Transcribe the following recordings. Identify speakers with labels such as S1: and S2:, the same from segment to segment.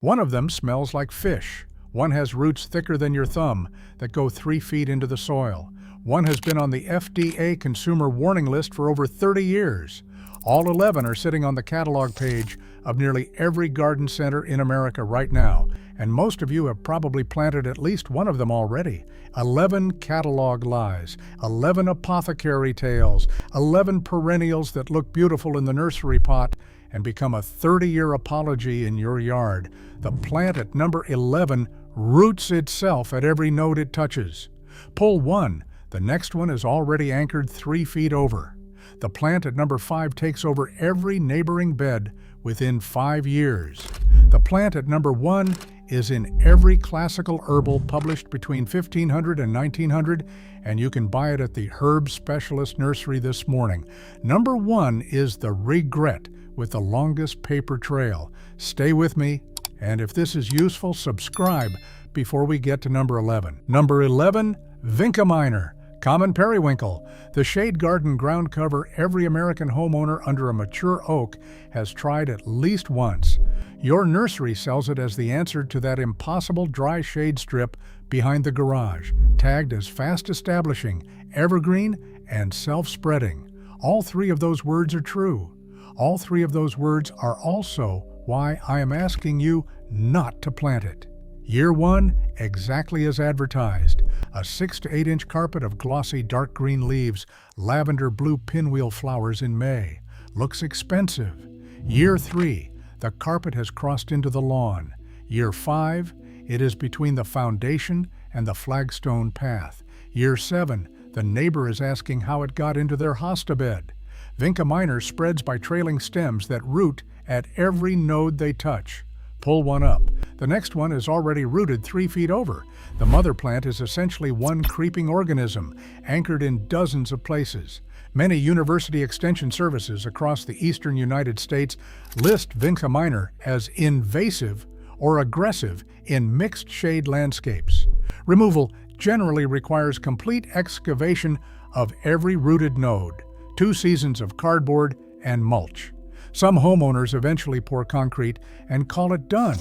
S1: One of them smells like fish. One has roots thicker than your thumb that go 3 feet into the soil. One has been on the FDA consumer warning list for over 30 years. All 11 are sitting on the catalog page of nearly every garden center in America right now, and most of you have probably planted at least one of them already. 11 catalog lies, 11 apothecary tales, 11 perennials that look beautiful in the nursery pot and become a 30-year apology in your yard. The plant at number 11 roots itself at every node it touches. Pull one, the next one is already anchored 3 feet over. The plant at number 5 takes over every neighboring bed within 5 years. The plant at number 1 is in every classical herbal published between 1500 and 1900, and you can buy it at the Herb Specialist Nursery this morning. Number 1 is the regret with the longest paper trail. Stay with me, and if this is useful, subscribe before we get to number 11. Number 11, Vinca minor. Common periwinkle, the shade garden ground cover every American homeowner under a mature oak has tried at least once. Your nursery sells it as the answer to that impossible dry shade strip behind the garage, tagged as fast establishing, evergreen, and self-spreading. All 3 of those words are true. All 3 of those words are also why I am asking you not to plant it. Year 1, exactly as advertised. A 6 to 8 inch carpet of glossy dark green leaves, lavender blue pinwheel flowers in May. Looks expensive. Year 3, the carpet has crossed into the lawn. Year 5, it is between the foundation and the flagstone path. Year 7, the neighbor is asking how it got into their hosta bed. Vinca minor spreads by trailing stems that root at every node they touch. Pull one up. The next one is already rooted 3 feet over. The mother plant is essentially one creeping organism, anchored in dozens of places. Many university extension services across the eastern United States list Vinca minor as invasive or aggressive in mixed shade landscapes. Removal generally requires complete excavation of every rooted node, 2 seasons of cardboard and mulch. Some homeowners eventually pour concrete and call it done.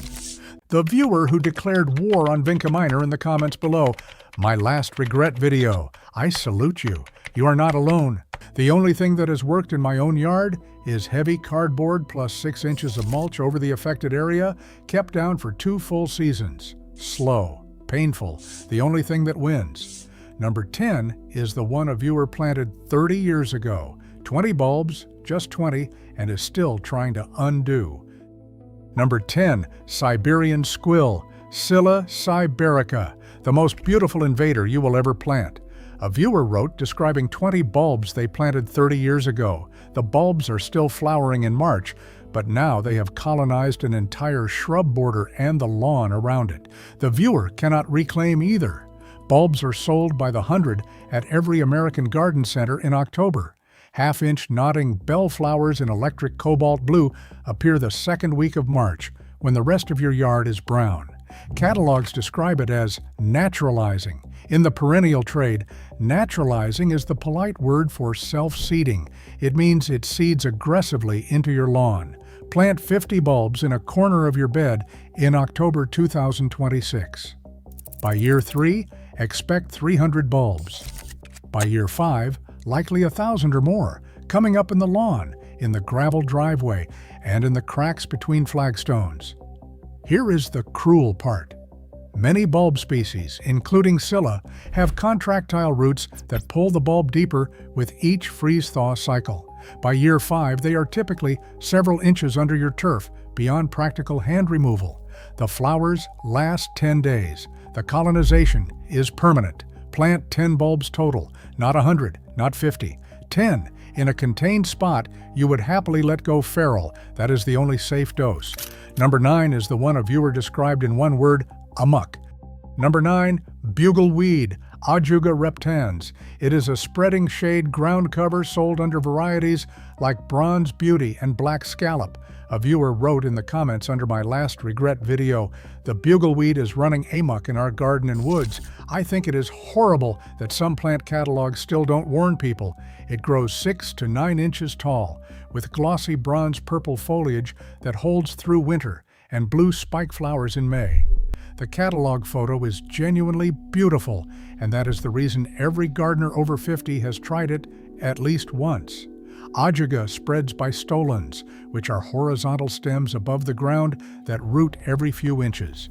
S1: The viewer who declared war on Vinca minor in the comments below, my last regret video. I salute you. You are not alone. The only thing that has worked in my own yard is heavy cardboard plus 6 inches of mulch over the affected area, kept down for 2 full seasons. Slow, painful, the only thing that wins. Number 10 is the one a viewer planted 30 years ago. 20 bulbs, just 20, and is still trying to undo. Number 10, Siberian squill, Scilla siberica, the most beautiful invader you will ever plant. A viewer wrote describing 20 bulbs they planted 30 years ago. The bulbs are still flowering in March, but now they have colonized an entire shrub border and the lawn around it. The viewer cannot reclaim either. Bulbs are sold by the hundred at every American garden center in October. Half-inch nodding bellflowers in electric cobalt blue appear the second week of March, when the rest of your yard is brown. Catalogs describe it as naturalizing. In the perennial trade, naturalizing is the polite word for self-seeding. It means it seeds aggressively into your lawn. Plant 50 bulbs in a corner of your bed in October 2026. By year 3, expect 300 bulbs. By year 5, likely 1,000 or more, coming up in the lawn, in the gravel driveway, and in the cracks between flagstones. Here is the cruel part. Many bulb species, including Scilla, have contractile roots that pull the bulb deeper with each freeze-thaw cycle. By year 5, they are typically several inches under your turf, beyond practical hand removal. The flowers last 10 days. The colonization is permanent. Plant 10 bulbs total, not 100, not 50. 10. In a contained spot, you would happily let go feral. That is the only safe dose. Number 9 is the one a viewer described in one word, amok. Number 9, bugle weed, Ajuga reptans. It is a spreading shade ground cover sold under varieties like Bronze Beauty and Black Scallop. A viewer wrote in the comments under my last regret video, the bugleweed is running amok in our garden and woods. I think it is horrible that some plant catalogs still don't warn people. It grows 6 to 9 inches tall, with glossy bronze purple foliage that holds through winter, and blue spike flowers in May. The catalog photo is genuinely beautiful, and that is the reason every gardener over 50 has tried it at least once. Ajuga spreads by stolons, which are horizontal stems above the ground that root every few inches.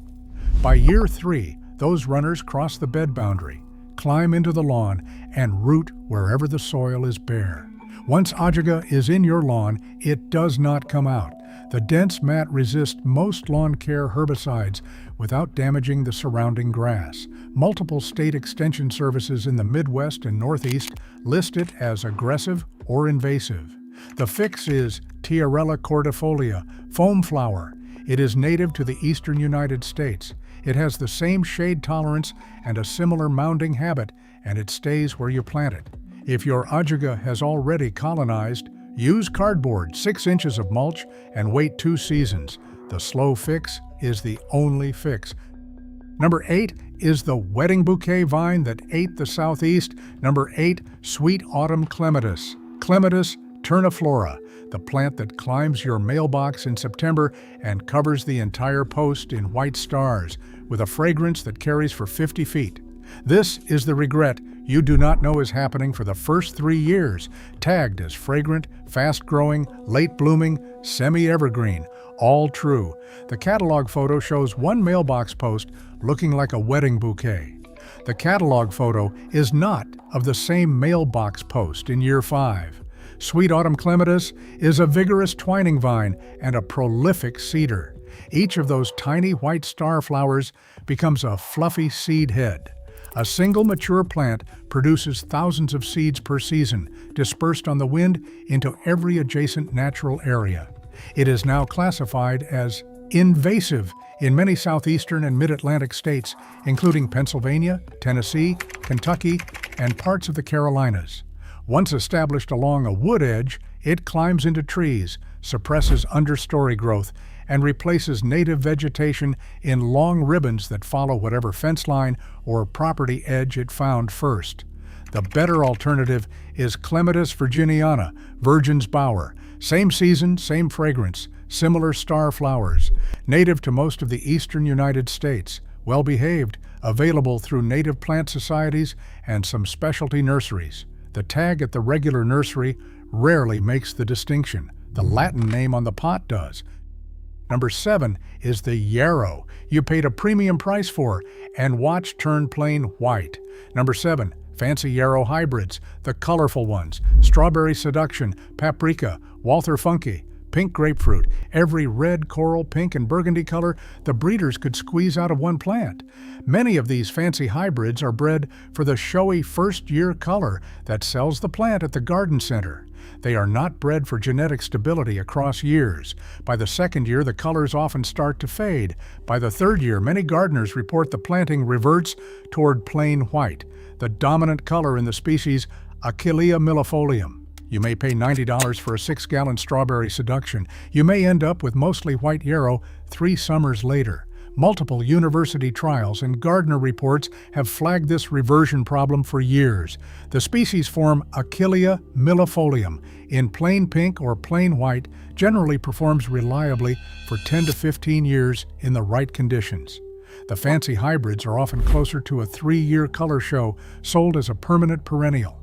S1: By year 3, those runners cross the bed boundary, climb into the lawn, and root wherever the soil is bare. Once ajuga is in your lawn, it does not come out. The dense mat resists most lawn care herbicides without damaging the surrounding grass. Multiple state extension services in the Midwest and Northeast list it as aggressive or invasive. The fix is Tiarella cordifolia, foam flower. It is native to the eastern United States. It has the same shade tolerance and a similar mounding habit, and it stays where you plant it. If your ajuga has already colonized, use cardboard, 6 inches of mulch, and wait 2 seasons. The slow fix is the only fix. Number 8 is the wedding bouquet vine that ate the Southeast. Number 8, sweet autumn clematis. Clematis terniflora, the plant that climbs your mailbox in September and covers the entire post in white stars, with a fragrance that carries for 50 feet. This is the regret you do not know is happening for the first 3 years, tagged as fragrant, fast-growing, late-blooming, semi-evergreen. All true. The catalog photo shows one mailbox post looking like a wedding bouquet. The catalog photo is not of the same mailbox post in year 5. Sweet autumn clematis is a vigorous twining vine and a prolific seeder. Each of those tiny white star flowers becomes a fluffy seed head. A single mature plant produces thousands of seeds per season, dispersed on the wind into every adjacent natural area. It is now classified as invasive in many southeastern and mid-Atlantic states, including Pennsylvania, Tennessee, Kentucky, and parts of the Carolinas. Once established along a wood edge, it climbs into trees, suppresses understory growth, and replaces native vegetation in long ribbons that follow whatever fence line or property edge it found first. The better alternative is Clematis virginiana, Virgin's Bower. Same season, same fragrance, similar star flowers. Native to most of the eastern United States, well-behaved, available through native plant societies and some specialty nurseries. The tag at the regular nursery rarely makes the distinction. The Latin name on the pot does. Number 7 is the yarrow you paid a premium price for and watch turn plain white. Number 7, fancy yarrow hybrids, the colorful ones, strawberry seduction, paprika, Walther funky, pink grapefruit, every red, coral, pink, and burgundy color the breeders could squeeze out of one plant. Many of these fancy hybrids are bred for the showy first-year color that sells the plant at the garden center. They are not bred for genetic stability across years. By the second year, the colors often start to fade. By the third year, many gardeners report the planting reverts toward plain white, the dominant color in the species Achillea millefolium. You may pay $90 for a 6-gallon strawberry seduction. You may end up with mostly white yarrow 3 summers later. Multiple university trials and gardener reports have flagged this reversion problem for years. The species form Achillea millefolium in plain pink or plain white generally performs reliably for 10 to 15 years in the right conditions. The fancy hybrids are often closer to a 3-year color show, sold as a permanent perennial.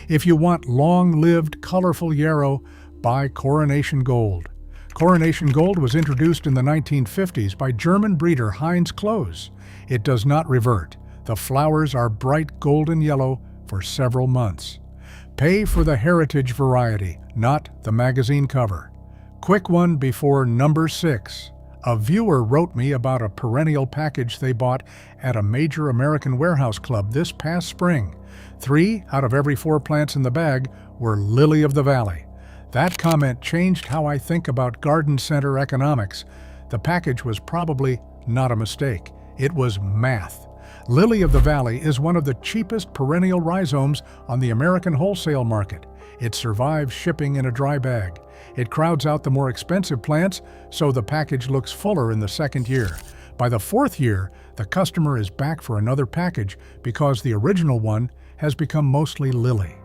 S1: If you want long-lived, colorful yarrow, buy Coronation Gold. Coronation Gold was introduced in the 1950s by German breeder Heinz Klose. It does not revert. The flowers are bright golden yellow for several months. Pay for the heritage variety, not the magazine cover. Quick one before number 6. A viewer wrote me about a perennial package they bought at a major American warehouse club this past spring. 3 out of every 4 plants in the bag were lily of the valley. That comment changed how I think about garden center economics. The package was probably not a mistake. It was math. Lily of the Valley is one of the cheapest perennial rhizomes on the American wholesale market. It survives shipping in a dry bag. It crowds out the more expensive plants, so the package looks fuller in the second year. By the 4th year, the customer is back for another package because the original one has become mostly lily.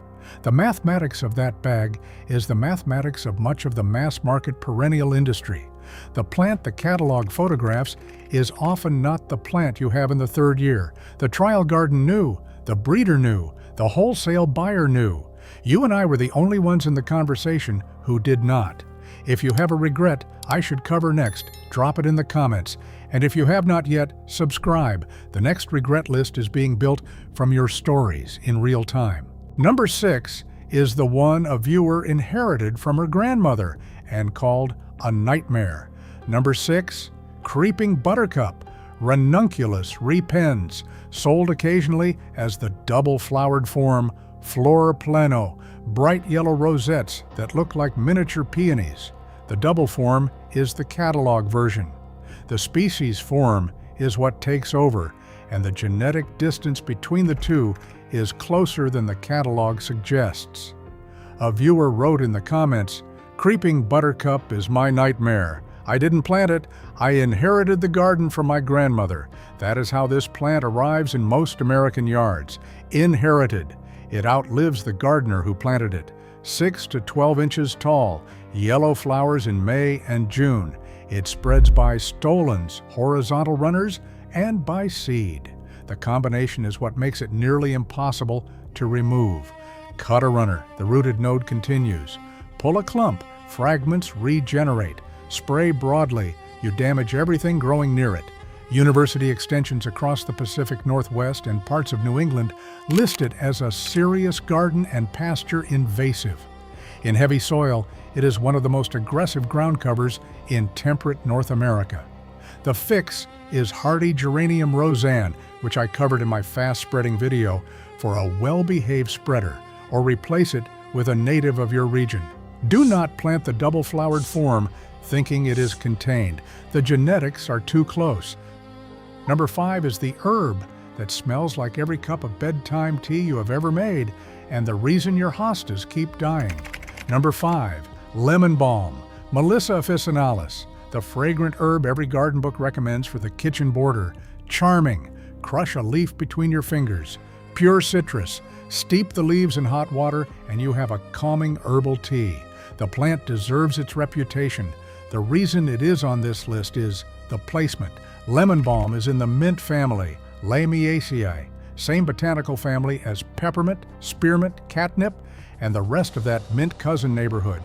S1: The mathematics of that bag is the mathematics of much of the mass-market perennial industry. The plant the catalog photographs is often not the plant you have in the third year. The trial garden knew, the breeder knew, the wholesale buyer knew. You and I were the only ones in the conversation who did not. If you have a regret I should cover next, drop it in the comments. And if you have not yet, subscribe. The next regret list is being built from your stories in real time. Number 6 is the one a viewer inherited from her grandmother and called a nightmare. Number 6, creeping buttercup, ranunculus repens, sold occasionally as the double-flowered form, flor pleno, bright yellow rosettes that look like miniature peonies. The double form is the catalog version. The species form is what takes over, and the genetic distance between the two is closer than the catalog suggests. A viewer wrote in the comments, "Creeping buttercup is my nightmare. I didn't plant it, I inherited the garden from my grandmother. That is how this plant arrives in most American yards. Inherited. It outlives the gardener who planted it. 6 to 12 inches tall, yellow flowers in May and June. It spreads by stolons, horizontal runners, and by seed. The combination is what makes it nearly impossible to remove. Cut a runner, the rooted node continues. Pull a clump, fragments regenerate. Spray broadly, you damage everything growing near it. University extensions across the Pacific Northwest and parts of New England list it as a serious garden and pasture invasive. In heavy soil, it is one of the most aggressive ground covers in temperate North America. The fix is hardy geranium roseanne, which I covered in my fast-spreading video, for a well-behaved spreader, or replace it with a native of your region. Do not plant the double-flowered form thinking it is contained. The genetics are too close. Number 5 is the herb that smells like every cup of bedtime tea you have ever made, and the reason your hostas keep dying. Number 5, lemon balm, Melissa officinalis, the fragrant herb every garden book recommends for the kitchen border. Charming, crush a leaf between your fingers. Pure citrus, steep the leaves in hot water and you have a calming herbal tea. The plant deserves its reputation. The reason it is on this list is the placement. Lemon balm is in the mint family, Lamiaceae, same botanical family as peppermint, spearmint, catnip, and the rest of that mint cousin neighborhood.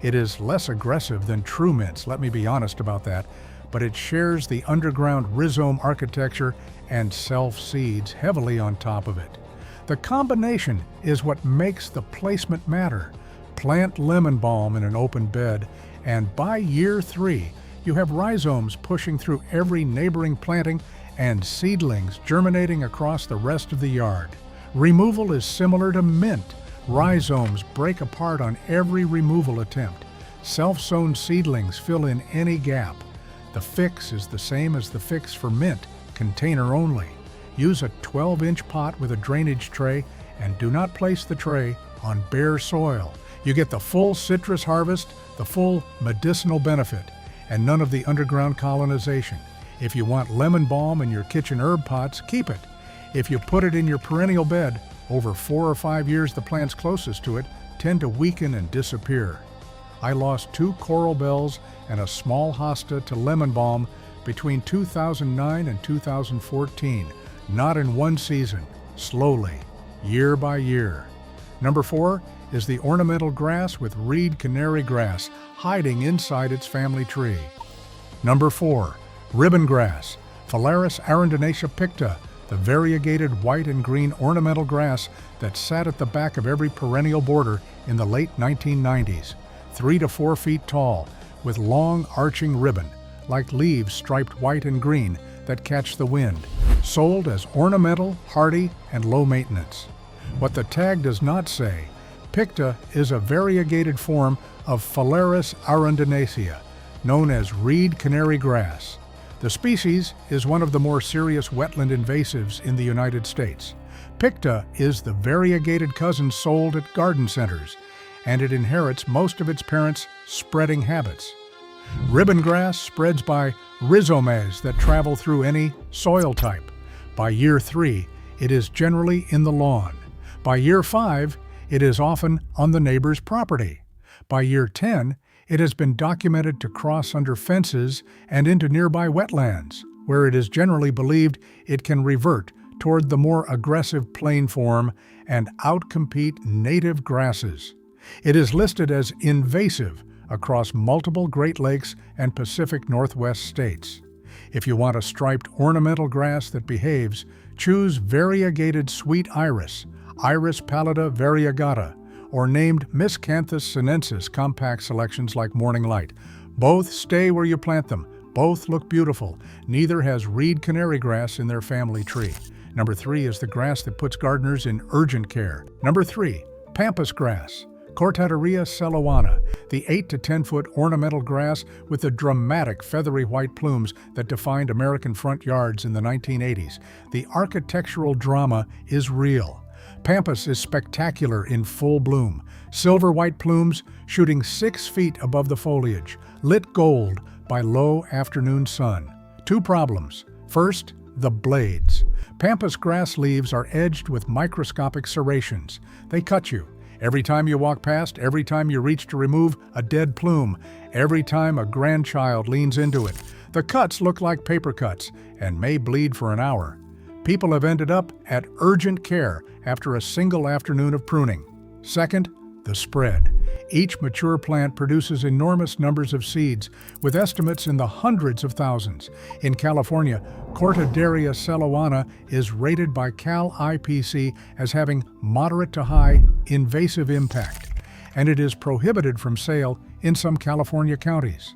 S1: It is less aggressive than true mints, let me be honest about that, but it shares the underground rhizome architecture and self-seeds heavily on top of it. The combination is what makes the placement matter. Plant lemon balm in an open bed, and by year 3, you have rhizomes pushing through every neighboring planting and seedlings germinating across the rest of the yard. Removal is similar to mint. Rhizomes break apart on every removal attempt. Self-sown seedlings fill in any gap. The fix is the same as the fix for mint, container only. Use a 12-inch pot with a drainage tray and do not place the tray on bare soil. You get the full citrus harvest, the full medicinal benefit, and none of the underground colonization. If you want lemon balm in your kitchen herb pots, keep it. If you put it in your perennial bed, over 4 or 5 years the plants closest to it tend to weaken and disappear. I lost 2 coral bells and a small hosta to lemon balm between 2009 and 2014, not in one season, slowly, year by year. Number 4 is the ornamental grass with reed canary grass hiding inside its family tree. Number 4, ribbon grass, Phalaris arundinacea picta, the variegated white and green ornamental grass that sat at the back of every perennial border in the late 1990s, 3 to 4 feet tall, with long arching ribbon, like leaves striped white and green that catch the wind, sold as ornamental, hardy, and low maintenance. What the tag does not say, picta is a variegated form of Phalaris arundinacea, known as reed canary grass. The species is one of the more serious wetland invasives in the United States. Picta is the variegated cousin sold at garden centers, and it inherits most of its parents' spreading habits. Ribbon grass spreads by rhizomes that travel through any soil type. By year 3, it is generally in the lawn. By year 5, it is often on the neighbor's property. By year 10, It has been documented to cross under fences and into nearby wetlands, where it is generally believed it can revert toward the more aggressive plain form and outcompete native grasses. It is listed as invasive across multiple Great Lakes and Pacific Northwest states. If you want a striped ornamental grass that behaves, choose variegated sweet iris, Iris pallida variegata, or named Miscanthus sinensis compact selections like Morning Light. Both stay where you plant them. Both look beautiful. Neither has reed canary grass in their family tree. Number 3 is the grass that puts gardeners in urgent care. Number 3, Pampas grass. Houttuynia celoana, the 8 to 10 foot ornamental grass with the dramatic feathery white plumes that defined American front yards in the 1980s. The architectural drama is real. Pampas is spectacular in full bloom, silver white plumes shooting 6 feet above the foliage, lit gold by low afternoon sun. 2 problems. First, the blades. Pampas grass leaves are edged with microscopic serrations. They cut you. Every time you walk past, every time you reach to remove a dead plume, every time a grandchild leans into it. The cuts look like paper cuts and may bleed for an hour. People have ended up at urgent care after a single afternoon of pruning. Second, the spread. Each mature plant produces enormous numbers of seeds, with estimates in the hundreds of thousands. In California, Houttuynia celoana is rated by Cal IPC as having moderate to high invasive impact, and it is prohibited from sale in some California counties.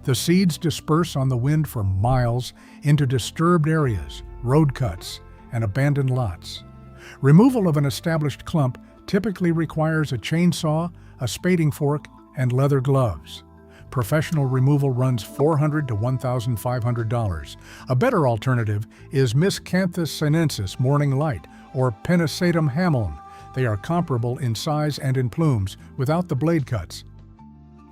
S1: The seeds disperse on the wind for miles into disturbed areas, road cuts, and abandoned lots. Removal of an established clump typically requires a chainsaw, a spading fork, and leather gloves. Professional removal runs $400 to $1,500. A better alternative is Miscanthus sinensis Morning Light or Pennisetum hamiln. They are comparable in size and in plumes without the blade cuts.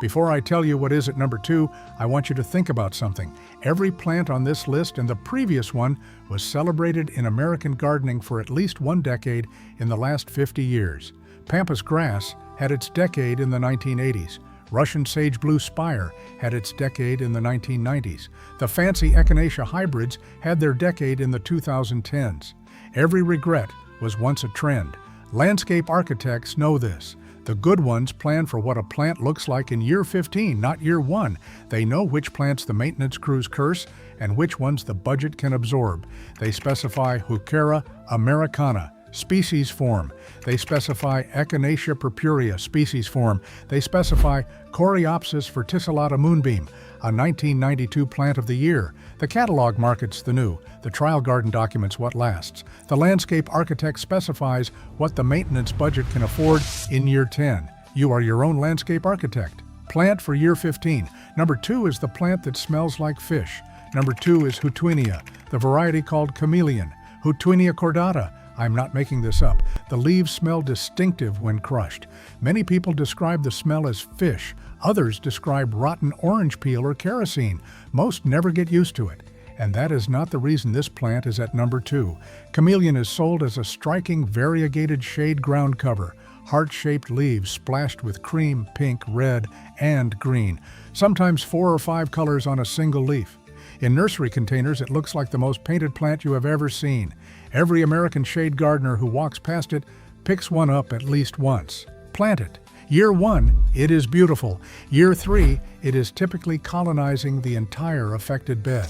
S1: Before I tell you what is at number 2, I want you to think about something. Every plant on this list and the previous one was celebrated in American gardening for at least 1 decade in the last 50 years. Pampas grass had its decade in the 1980s. Russian sage blue spire had its decade in the 1990s. The fancy echinacea hybrids had their decade in the 2010s. Every regret was once a trend. Landscape architects know this. The good ones plan for what a plant looks like in year 15, not year 1. They know which plants the maintenance crews curse and which ones the budget can absorb. They specify Heuchera americana, species form. They specify Echinacea purpurea, species form. They specify Coreopsis verticillata moonbeam, a 1992 plant of the year. The catalog markets the new. The trial garden documents what lasts. The landscape architect specifies what the maintenance budget can afford in year 10. You are your own landscape architect. Plant for year 15. Number 2 is the plant that smells like fish. Number 2 is Houttuynia, the variety called chameleon. Houttuynia cordata. I'm not making this up. The leaves smell distinctive when crushed. Many people describe the smell as fish. Others describe rotten orange peel or kerosene. Most never get used to it. And that is not the reason this plant is at number 2. Chameleon is sold as a striking variegated shade ground cover, heart-shaped leaves splashed with cream, pink, red, and green, sometimes 4 or 5 colors on a single leaf. In nursery containers, it looks like the most painted plant you have ever seen. Every American shade gardener who walks past it picks one up at least once. Plant it. Year 1, it is beautiful. Year 3, it is typically colonizing the entire affected bed.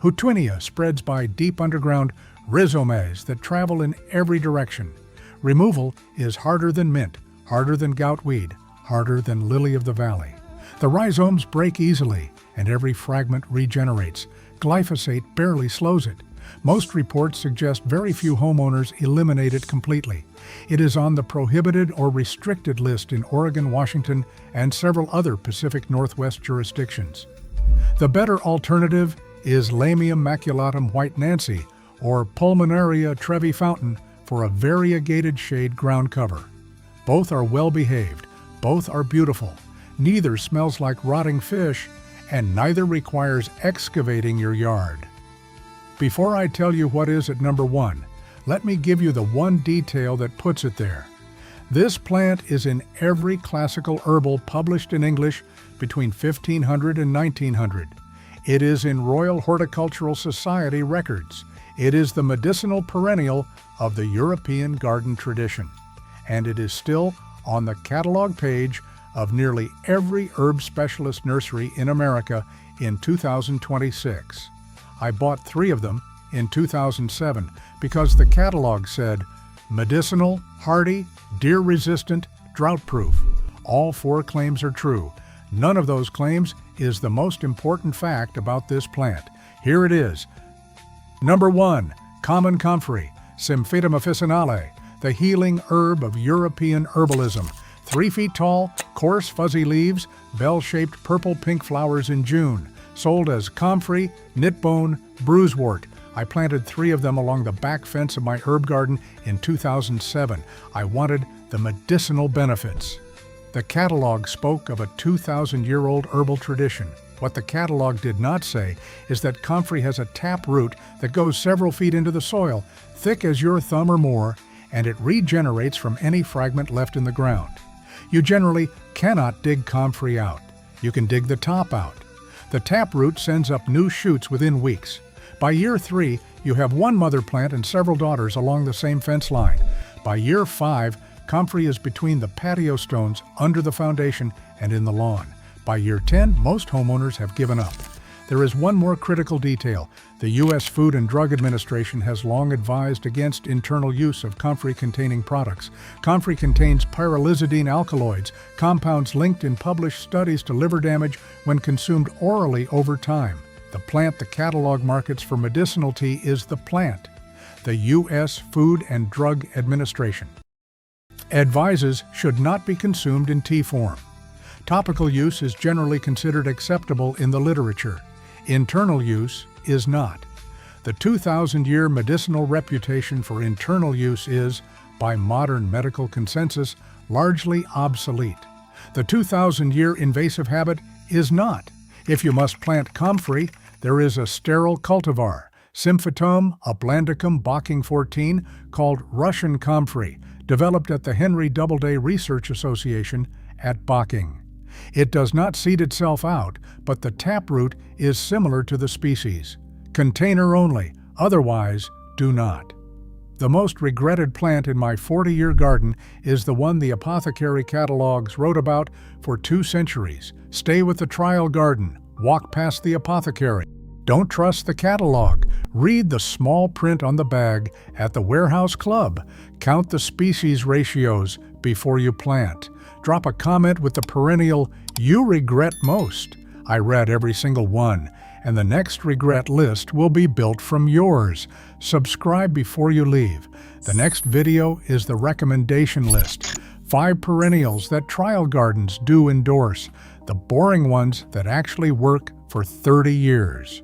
S1: Houttuynia spreads by deep underground rhizomes that travel in every direction. Removal is harder than mint, harder than goutweed, harder than lily of the valley. The rhizomes break easily, and every fragment regenerates. Glyphosate barely slows it. Most reports suggest very few homeowners eliminate it completely. It is on the prohibited or restricted list in Oregon, Washington, and several other Pacific Northwest jurisdictions. The better alternative is Lamium maculatum white Nancy or Pulmonaria trevi fountain for a variegated shade ground cover. Both are well behaved, both are beautiful, neither smells like rotting fish, and neither requires excavating your yard. Before I tell you what is at number 1, let me give you the one detail that puts it there. This plant is in every classical herbal published in English between 1500 and 1900. It is in Royal Horticultural Society records. It is the medicinal perennial of the European garden tradition, and it is still on the catalog page of nearly every herb specialist nursery in America in 2026. I bought 3 of them in 2007 because the catalog said medicinal, hardy, deer-resistant, drought-proof. All 4 claims are true. None of those claims is the most important fact about this plant. Here it is. Number 1, common comfrey, Symphytum officinale, the healing herb of European herbalism. 3 feet tall, coarse fuzzy leaves, bell-shaped purple-pink flowers in June. Sold as comfrey, knitbone, bruisewort. I planted 3 of them along the back fence of my herb garden in 2007. I wanted the medicinal benefits. The catalog spoke of a 2,000-year-old herbal tradition. What the catalog did not say is that comfrey has a tap root that goes several feet into the soil, thick as your thumb or more, and it regenerates from any fragment left in the ground. You generally cannot dig comfrey out. You can dig the top out. The taproot sends up new shoots within weeks. By year 3, you have 1 mother plant and several daughters along the same fence line. By year 5, comfrey is between the patio stones, under the foundation, and in the lawn. By year 10, most homeowners have given up. There is one more critical detail. The U.S. Food and Drug Administration has long advised against internal use of comfrey-containing products. Comfrey contains pyrrolizidine alkaloids, compounds linked in published studies to liver damage when consumed orally over time. The plant the catalog markets for medicinal tea is the plant. The U.S. Food and Drug Administration advises should not be consumed in tea form. Topical use is generally considered acceptable in the literature. Internal use is not. The 2,000-year medicinal reputation for internal use is, by modern medical consensus, largely obsolete. The 2,000-year invasive habit is not. If you must plant comfrey, there is a sterile cultivar, Symphytum oblandicum Bocking 14, called Russian comfrey, developed at the Henry Doubleday Research Association at Bocking. It does not seed itself out, but the taproot is similar to the species. Container only, otherwise do not. The most regretted plant in my 40-year garden is the one the apothecary catalogs wrote about for 2 centuries. Stay with the trial garden, walk past the apothecary. Don't trust the catalog. Read the small print on the bag at the warehouse club. Count the species ratios before you plant. Drop a comment with the perennial you regret most. I read every single one, and the next regret list will be built from yours. Subscribe before you leave. The next video is the recommendation list. 5 perennials that trial gardens do endorse. The boring ones that actually work for 30 years.